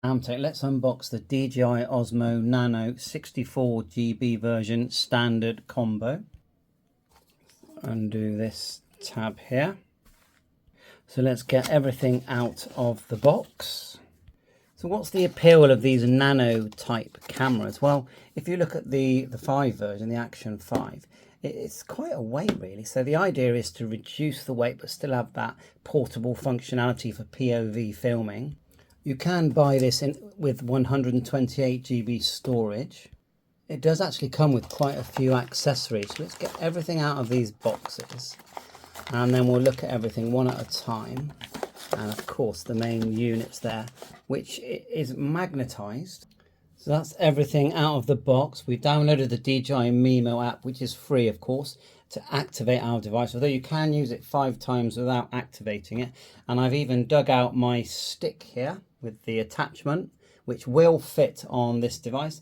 Let's unbox the Dji Osmo Nano 64 GB version standard combo. Undo this tab here. So let's get everything out of the box. So what's the appeal of these nano type cameras? Well, if you look at the 5 version, the Action 5, it's quite a weight really. So the idea is to reduce the weight but still have that portable functionality for POV filming. You can buy this with 128 GB storage. It does actually come with quite a few accessories. So let's get everything out of these boxes and then we'll look at everything one at a time. And of course the main units there, which is magnetized. So that's everything out of the box. We've downloaded the Dji Mimo app, which is free of course, to activate our device, although you can use it 5 times without activating it. And I've even dug out my stick here with the attachment, which will fit on this device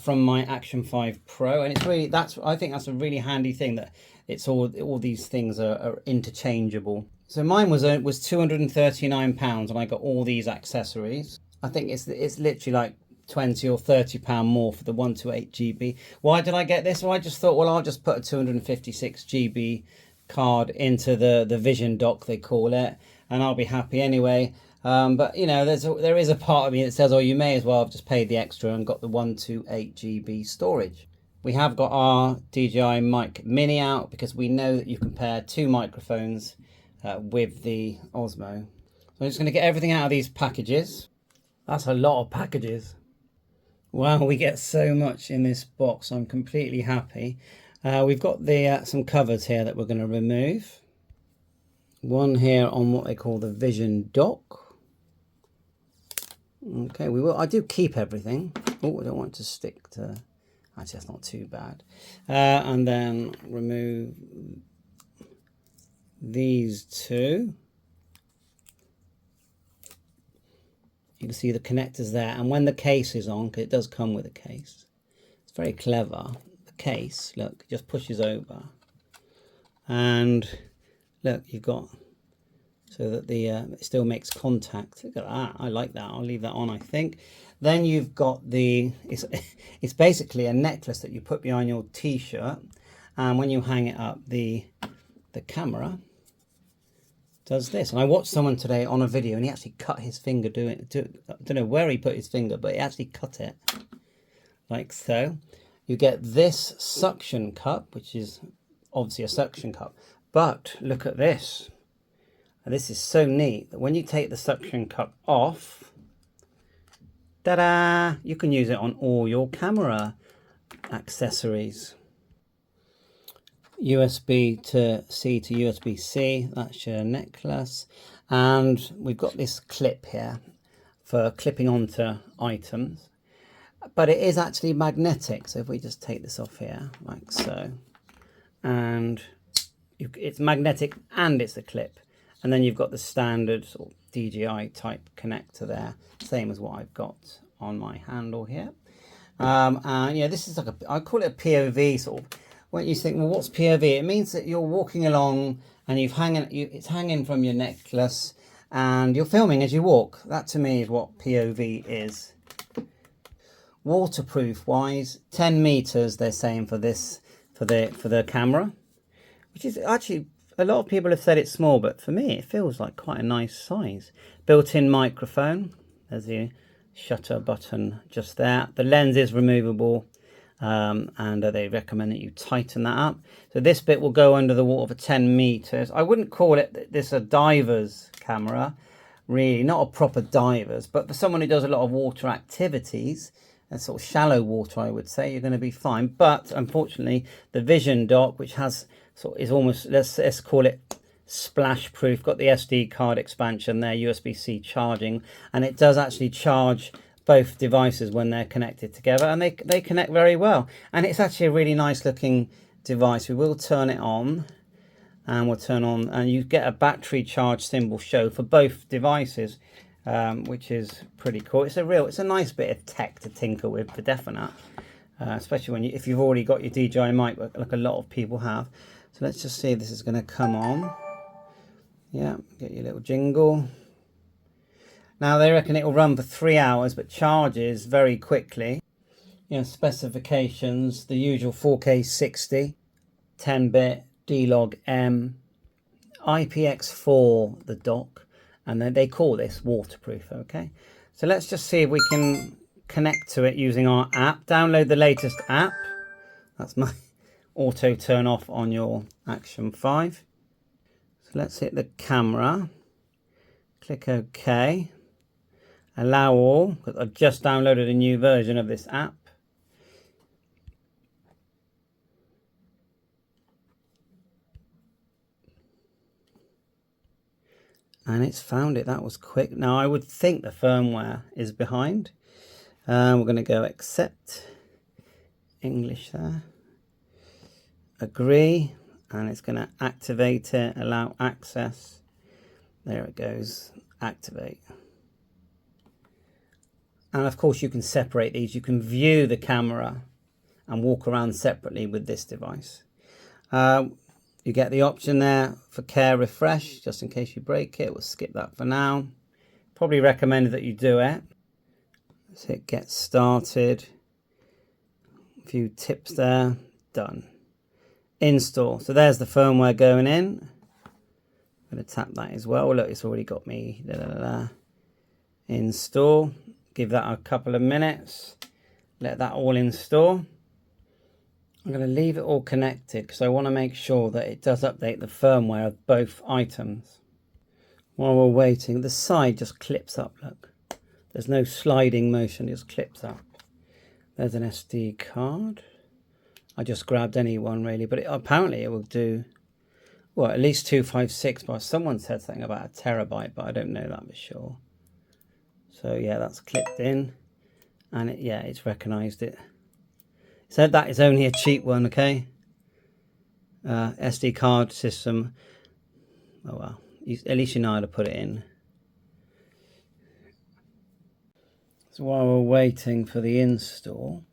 from my Action 5 Pro. And it's really, I think that's a really handy thing, that it's all these things are interchangeable. So mine was £239 and I got all these accessories. I think it's literally like £20 or £30 more for the 128 GB. Why did I get this? Well, I just thought, well, I'll just put a 256 GB card into the Vision dock, they call it, and I'll be happy anyway. But you know, there is a part of me that says, oh, you may as well have just paid the extra and got the 128 GB storage. We have got our Dji Mic Mini out because we know that you can pair 2 microphones with the Osmo. So I'm just going to get everything out of these packages. That's a lot of packages. Wow, we get so much in this box. I'm completely happy. We've got some covers here that we're going to remove. One here on what they call the Vision dock. Okay, I do keep everything. Oh, I don't want to stick to... Actually, that's not too bad. And then remove these 2. You can see the connectors there, and when the case is on, because it does come with a case, it's very clever. The case, look, just pushes over, and look, you've got, so that it still makes contact. Look at that, I like that. I'll leave that on, I think. Then you've got it's basically a necklace that you put behind your t-shirt, and when you hang it up, the camera does this. And I watched someone today on a video and he actually cut his finger doing it. I don't know where he put his finger, but he actually cut it like so. You get this suction cup, which is obviously a suction cup, but look at this. And this is so neat that when you take the suction cup off, ta-da, you can use it on all your camera accessories. USB to C to USB-C, that's your necklace. And we've got this clip here for clipping onto items, but it is actually magnetic. So if we just take this off here like so, and it's magnetic and it's a clip, and then you've got the standard sort of DJI type connector there, same as what I've got on my handle here. And yeah, this is like I call it a POV sort of. When you think, well, what's POV? It means that you're walking along and it's hanging from your necklace and you're filming as you walk. That to me is what POV is. Waterproof wise, 10 meters they're saying for this, for the camera, which is actually, a lot of people have said it's small, but for me it feels like quite a nice size. Built-in microphone, there's the shutter button just there. The lens is removable. And they recommend that you tighten that up. So this bit will go under the water for 10 meters. I wouldn't call this a diver's camera, really, not a proper diver's, but for someone who does a lot of water activities, and sort of shallow water, I would say, you're going to be fine. But unfortunately, the Vision dock, which is almost, let's call it splash proof, got the SD card expansion there, USB-C charging, and it does actually charge both devices when they're connected together, and they connect very well. And it's actually a really nice looking device. We will turn it on, and we'll turn on, and you get a battery charge symbol show for both devices, which is pretty cool. It's a nice bit of tech to tinker with, for definite, especially if you've already got your DJI mic, like a lot of people have. So let's just see if this is going to come on. Yeah, get your little jingle. Now they reckon it will run for 3 hours, but charges very quickly. You know, specifications, the usual 4K 60, 10-bit, D-Log M, IPX4, the dock, and then they call this waterproof, okay? So let's just see if we can connect to it using our app. Download the latest app. That's my auto turn off on your Action 5. So let's hit the camera. Click OK. Allow all, because I've just downloaded a new version of this app. And it's found it. That was quick. Now I would think the firmware is behind. We're going to go accept. English there. Agree. And it's going to activate it. Allow access. There it goes. Activate. And of course you can separate these. You can view the camera and walk around separately with this device. You get the option there for care refresh, just in case you break it. We'll skip that for now. Probably recommend that you do it. Let's hit get started. A few tips there. Done. Install. So there's the firmware going in. I'm going to tap that as well. Look, it's already got me. Install. Give that a couple of minutes. Let that all install. I'm going to leave it all connected because I want to make sure that it does update the firmware of both items. While we're waiting, the side just clips up, look. There's no sliding motion, it just clips up. There's an SD card. I just grabbed any one really, but apparently it will do, well, at least 256, but someone said something about a terabyte, but I don't know that for sure. So yeah, that's clipped in, and it's recognized it. So that is only a cheap one, okay? SD card system. Oh well, at least you know how to put it in. So while we're waiting for the install,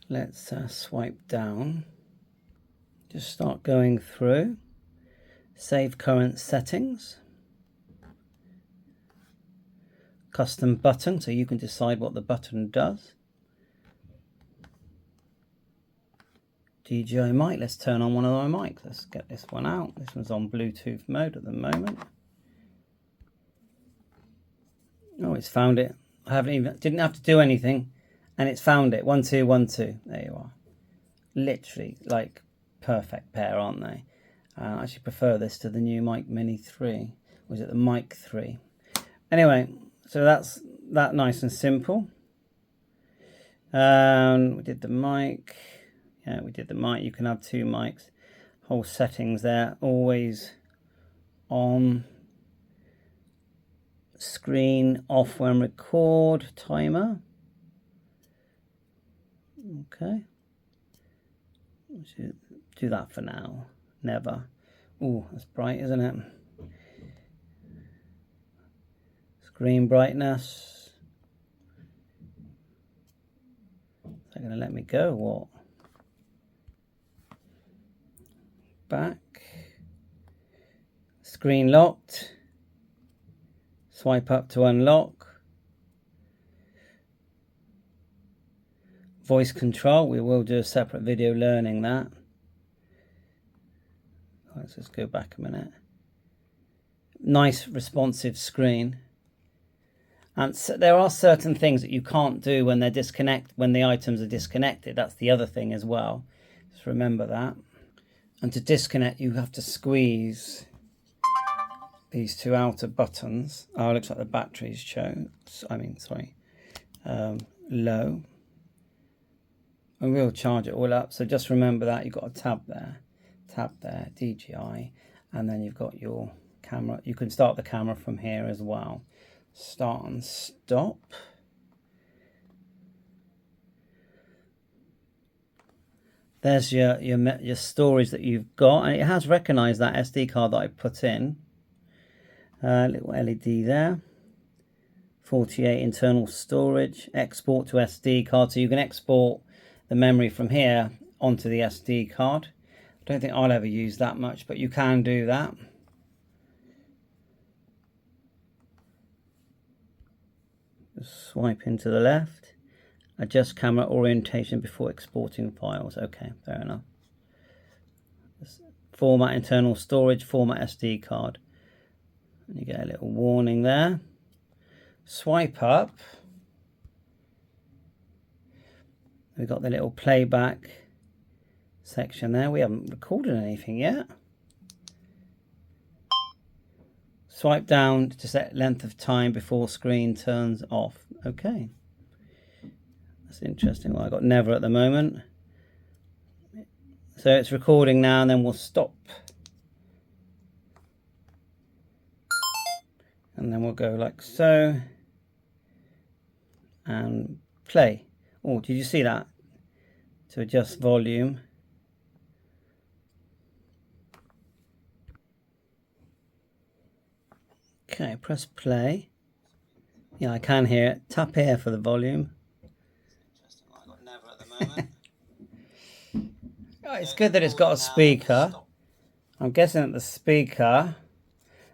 let's swipe down. Just start going through. Save current settings. Custom button, so you can decide what the button does. DJI mic, let's turn on one of our mics. Let's get this one out. This one's on Bluetooth mode at the moment. Oh, it's found it. I didn't have to do anything, and it's found it. 1 2 1 2. There you are. Literally like perfect pair, aren't they? I actually prefer this to the new Mic Mini 3. Was it the Mic 3? Anyway, so that's that nice and simple. We did the mic. Yeah, we did the mic. You can have 2 mics. Whole settings there. Always on. Screen off when record. Timer. Okay. Do that for now. Never. Oh, that's bright, isn't it? Screen brightness. Is that going to let me go? What? Back. Screen locked. Swipe up to unlock. Voice control. We will do a separate video learning that. Let's just go back a minute. Nice responsive screen. And so there are certain things that you can't do when they're when the items are disconnected. That's the other thing as well. Just remember that. And to disconnect, you have to squeeze these 2 outer buttons. Oh, it looks like the battery's low. And we'll charge it all up. So just remember that you've got a tab there, DJI, and then you've got your camera. You can start the camera from here as well. Start and stop. There's your storage that you've got, and it has recognized that SD card that I put in. Little LED there. 48 internal storage. Export to SD card, so you can export the memory from here onto the SD card. I don't think I'll ever use that much, but you can do that. Just swipe into the left. Adjust camera orientation before exporting files. Okay, fair enough. Format internal storage, format SD card. And you get a little warning there. Swipe up. We've got the little playback section there. We haven't recorded anything yet. Swipe down to set length of time before screen turns off. Okay. That's interesting. Well, I've got never at the moment. So it's recording now, and then we'll stop. And then we'll go like so. And play. Oh, did you see that? To adjust volume. Okay, press play. Yeah, I can hear it. Tap here for the volume. I've got never at the moment. Oh, it's good that it's got a speaker. I'm guessing that the speaker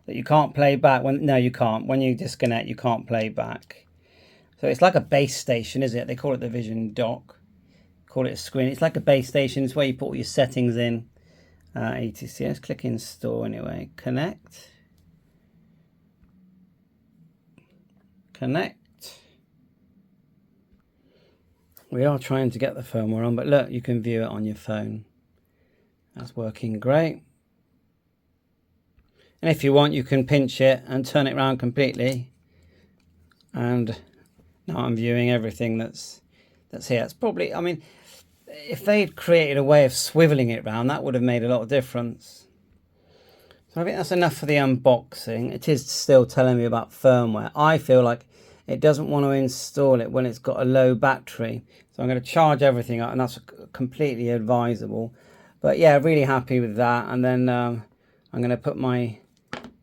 that you can't play back when no you can't. When you disconnect you can't play back. So it's like a base station, is it? They call it the Vision dock. Call it a screen. It's like a base station. It's where you put all your settings in. etc. Let's click install anyway. Connect. Connect. We are trying to get the firmware on, but look, you can view it on your phone. That's working great. And if you want, you can pinch it and turn it around completely. And now I'm viewing everything that's here. It's probably, I mean, if they'd created a way of swiveling it around, that would have made a lot of difference. So I think that's enough for the unboxing. It is still telling me about firmware. I feel like it doesn't want to install it when it's got a low battery. So I'm going to charge everything up, and that's completely advisable. But yeah, really happy with that. And then I'm going to put my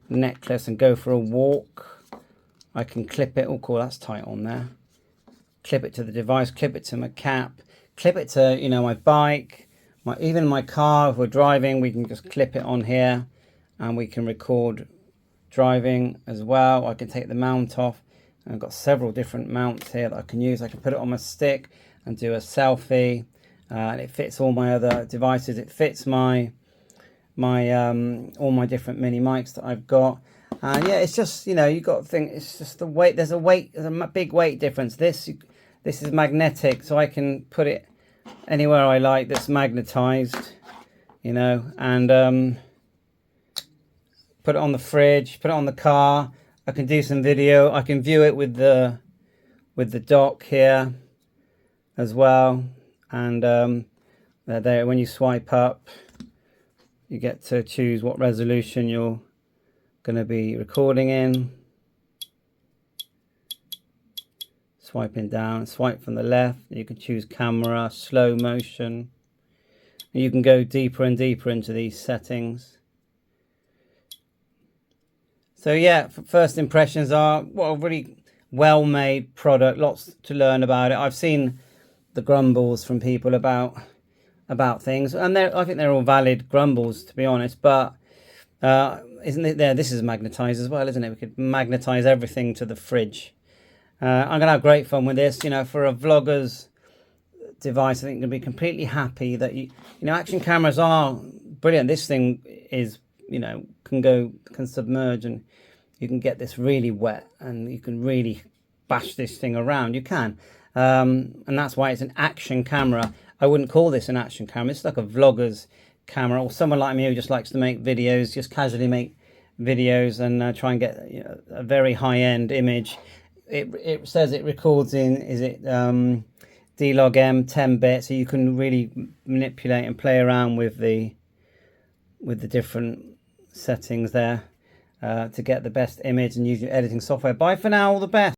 necklace and go for a walk. I can clip it. Oh, cool, that's tight on there. Clip it to the device, clip it to my cap, clip it to, you know, my bike, even my car. If we're driving, we can just clip it on here, and we can record driving as well. I can take the mount off. I've got several different mounts here that I can use. I can put it on my stick and do a selfie, and it fits all my other devices. It fits my all my different mini mics that I've got. And yeah, it's just, you know, you got to think, it's just the weight. There's a big weight difference. This is magnetic, so I can put it anywhere I like that's magnetized, you know, and put it on the fridge, put it on the car. I can do some video. I can view it with the dock here as well. And there, when you swipe up, you get to choose what resolution you're going to be recording in. Swiping down, swipe from the left. You can choose camera, slow motion. You can go deeper and deeper into these settings. So yeah, first impressions are, well, a really well-made product. Lots to learn about it. I've seen the grumbles from people about things, and I think they're all valid grumbles, to be honest. But isn't it there? This is magnetized as well, isn't it? We could magnetize everything to the fridge. I'm gonna have great fun with this. You know, for a vlogger's device, I think you're gonna be completely happy that you know, action cameras are brilliant. This thing is, you know, can submerge, and you can get this really wet, and you can really bash this thing around. You can, and that's why it's an action camera. I wouldn't call this an action camera. It's like a vlogger's camera, or someone like me who just likes to make videos, just casually make videos and try and get, you know, a very high-end image. It says it records in, is it D-Log M 10-bit, so you can really manipulate and play around with the different settings there to get the best image and use your editing software. Bye for now, all the best.